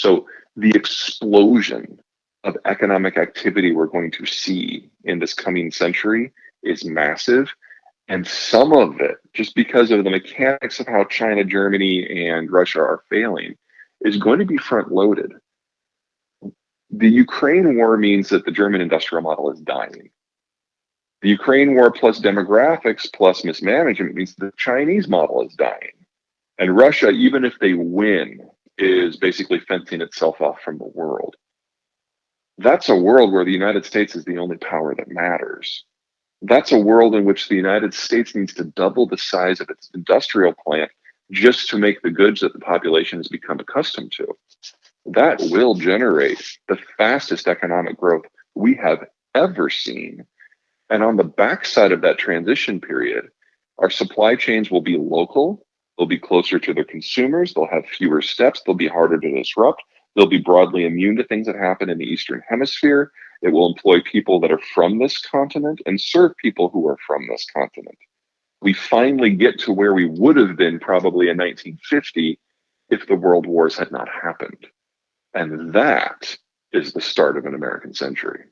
So the explosion of economic activity we're going to see in this coming century is massive. And some of it, just because of the mechanics of how China, Germany, and Russia are failing, is going to be front loaded. The Ukraine war means that the German industrial model is dying. The Ukraine war plus demographics plus mismanagement means the Chinese model is dying. And Russia, even if they win, is basically fencing itself off from the world. That's a world where the United States is the only power that matters. That's a world in which the United States needs to double the size of its industrial plant just to make the goods that the population has become accustomed to. That will generate the fastest economic growth we have ever seen. And on the backside of that transition period, our supply chains will be local, they'll be closer to their consumers, they'll have fewer steps, they'll be harder to disrupt, they'll be broadly immune to things that happen in the Eastern Hemisphere. It will employ people that are from this continent and serve people who are from this continent. We finally get to where we would have been probably in 1950 if the world wars had not happened. And that is the start of an American century.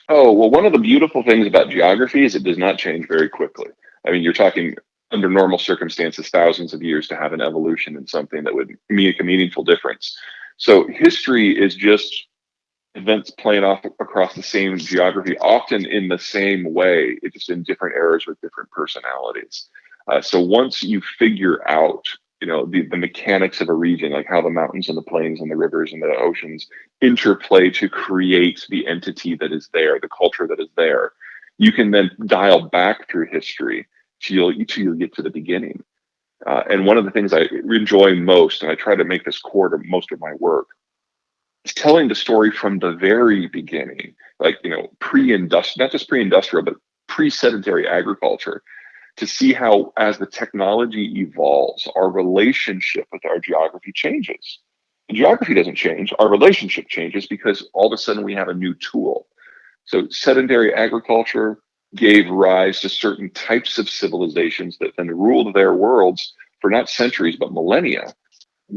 Oh, well, one of the beautiful things about geography is it does not change very quickly. I mean, you're talking under normal circumstances, thousands of years to have an evolution in something that would make a meaningful difference. So history is just events playing off across the same geography, often in the same way, it's just in different eras with different personalities. So once you figure out, the mechanics of a region, like how the mountains and the plains and the rivers and the oceans interplay to create the entity that is there, the culture that is there, you can then dial back through history till you get to the beginning. And one of the things I enjoy most, and I try to make this core to most of my work, is telling the story from the very beginning, like, pre-industrial, not just pre-industrial, but pre-sedentary agriculture, to see how, as the technology evolves, our relationship with our geography changes. The geography doesn't change, our relationship changes because all of a sudden we have a new tool. So sedentary agriculture gave rise to certain types of civilizations that then ruled their worlds for not centuries, but millennia.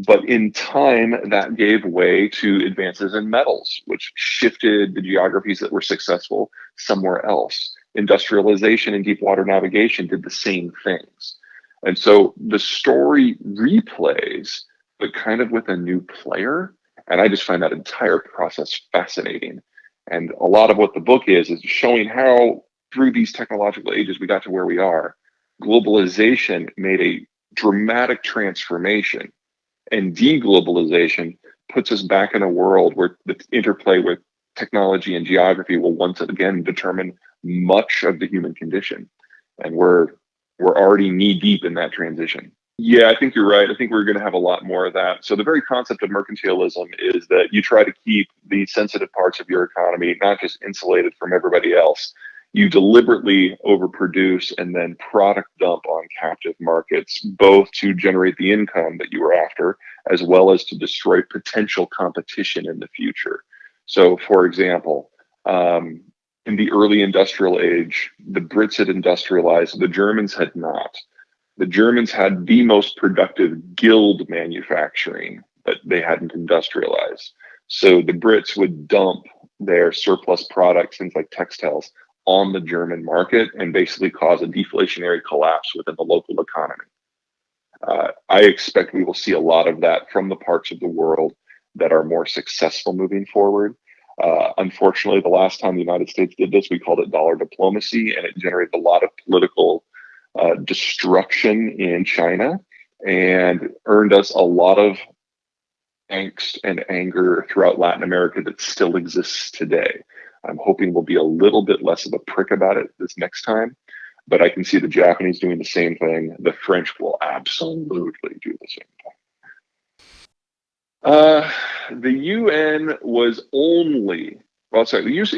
But in time, that gave way to advances in metals, which shifted the geographies that were successful somewhere else. Industrialization and deep water navigation did the same things. And so the story replays, but kind of with a new player. And I just find that entire process fascinating. And a lot of what the book is showing how through these technological ages we got to where we are. Globalization made a dramatic transformation, and deglobalization puts us back in a world where the interplay with technology and geography will once again determine much of the human condition. And we're already knee deep in that transition. Yeah, I think you're right. I think we're going to have a lot more of that. So the very concept of mercantilism is that you try to keep the sensitive parts of your economy not just insulated from everybody else. You deliberately overproduce and then product dump on captive markets, both to generate the income that you were after, as well as to destroy potential competition in the future. So, for example, in the early industrial age, the Brits had industrialized, the Germans had not. The Germans had the most productive guild manufacturing, but they hadn't industrialized. So the Brits would dump their surplus products, things like textiles, on the German market and basically cause a deflationary collapse within the local economy. I expect we will see a lot of that from the parts of the world that are more successful moving forward. Unfortunately, the last time the United States did this, we called it dollar diplomacy, and it generated a lot of political destruction in China and earned us a lot of angst and anger throughout Latin America that still exists today. I'm hoping we'll be a little bit less of a prick about it this next time, but I can see the Japanese doing the same thing. The French will absolutely do the same thing. The UN was the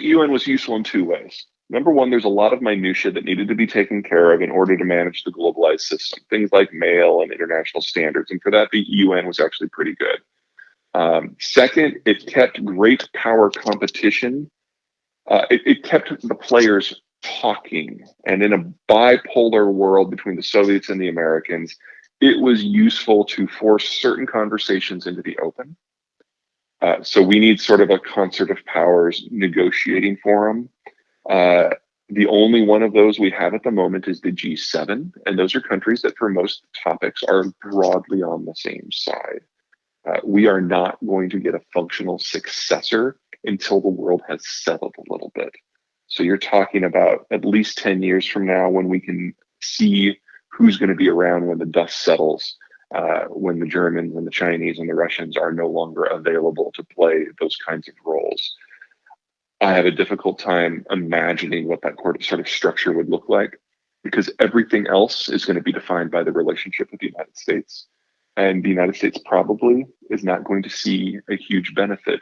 UN was useful in two ways. Number one, there's a lot of minutia that needed to be taken care of in order to manage the globalized system, things like mail and international standards. And for that, the UN was actually pretty good. Second, it kept great power competition. It kept the players talking. And in a bipolar world between the Soviets and the Americans, it was useful to force certain conversations into the open. So we need sort of a concert of powers negotiating forum. Uh, the only one of those we have at the moment is the G7, and those are countries that for most topics are broadly on the same side. We are not going to get a functional successor until the world has settled a little bit. So you're talking about at least 10 years from now when we can see who's going to be around when the dust settles, when the Germans and the Chinese and the Russians are no longer available to play those kinds of roles. I have a difficult time imagining what that sort of structure would look like because everything else is going to be defined by the relationship with the United States. And the United States probably is not going to see a huge benefit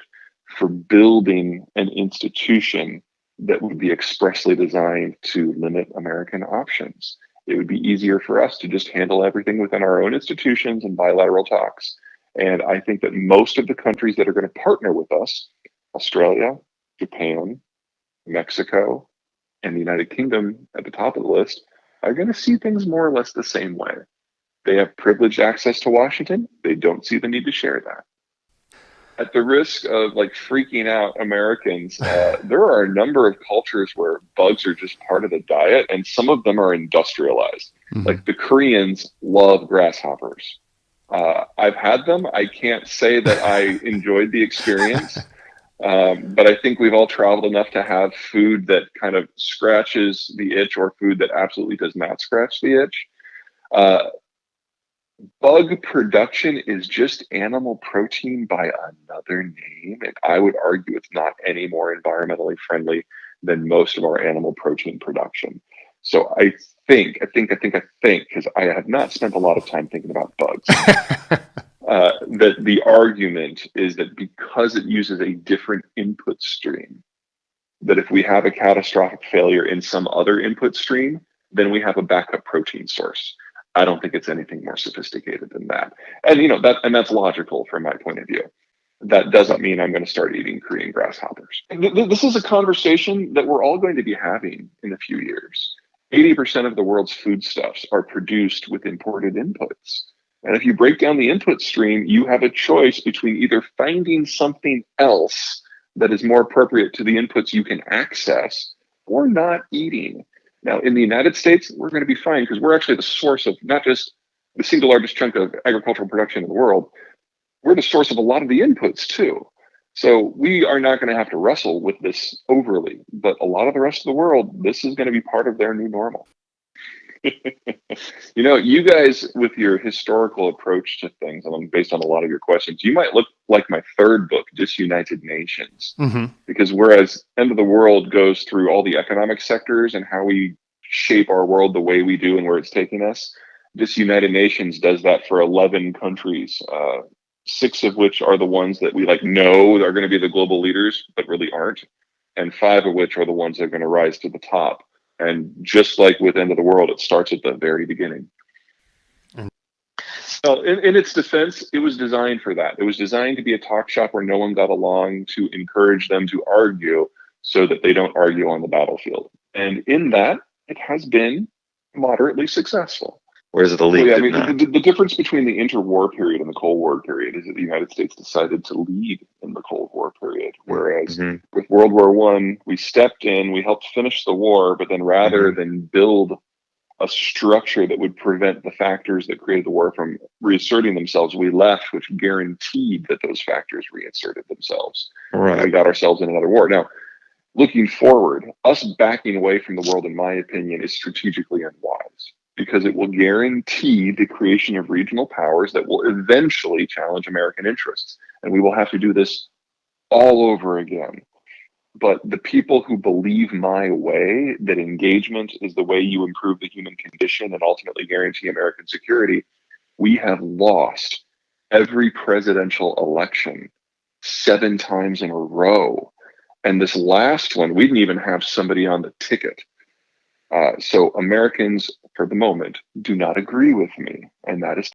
for building an institution that would be expressly designed to limit American options. It would be easier for us to just handle everything within our own institutions and bilateral talks. And I think that most of the countries that are going to partner with us, Australia, Japan, Mexico, and the United Kingdom at the top of the list, are going to see things more or less the same way. They have privileged access to Washington. They don't see the need to share that. At the risk of like freaking out Americans, there are a number of cultures where bugs are just part of the diet, and some of them are industrialized. Mm-hmm. Like the Koreans love grasshoppers. I've had them. I can't say that I enjoyed the experience. But I think we've all traveled enough to have food that kind of scratches the itch or food that absolutely does not scratch the itch. Bug production is just animal protein by another name. And I would argue it's not any more environmentally friendly than most of our animal protein production. So I think, because I have not spent a lot of time thinking about bugs. That the argument is that because it uses a different input stream, that if we have a catastrophic failure in some other input stream, then we have a backup protein source. I don't think it's anything more sophisticated than that. And that's logical from my point of view. That doesn't mean I'm going to start eating Korean grasshoppers. This is a conversation that we're all going to be having in a few years. 80% of the world's foodstuffs are produced with imported inputs. And if you break down the input stream, you have a choice between either finding something else that is more appropriate to the inputs you can access or not eating. Now, in the United States, we're going to be fine because we're actually the source of not just the single largest chunk of agricultural production in the world, we're the source of a lot of the inputs too. So we are not going to have to wrestle with this overly, but a lot of the rest of the world, this is going to be part of their new normal. You guys, with your historical approach to things, based on a lot of your questions, you might look like my third book, Disunited Nations, because whereas End of the World goes through all the economic sectors and how we shape our world the way we do and where it's taking us, Disunited Nations does that for 11 countries, 6 of which are the ones that we know are going to be the global leaders, but really aren't, and 5 of which are the ones that are going to rise to the top. And just like with End of the World, it starts at the very beginning. Well, in its defense, it was designed for that. It was designed to be a talk shop where no one got along, to encourage them to argue so that they don't argue on the battlefield. And in that, it has been moderately successful. Whereas the League did not. The difference between the interwar period and the Cold War period is that the United States decided to lead in the Cold War period, whereas with World War I, we stepped in, we helped finish the war, but then rather than build a structure that would prevent the factors that created the war from reasserting themselves, we left, which guaranteed that those factors reasserted themselves. Right. And we got ourselves in another war. Now, looking forward, us backing away from the world, in my opinion, is strategically unwise, because it will guarantee the creation of regional powers that will eventually challenge American interests. And we will have to do this all over again. But the people who believe my way, that engagement is the way you improve the human condition and ultimately guarantee American security, we have lost every presidential election 7 times in a row. And this last one, we didn't even have somebody on the ticket. So Americans, for the moment, do not agree with me, and that is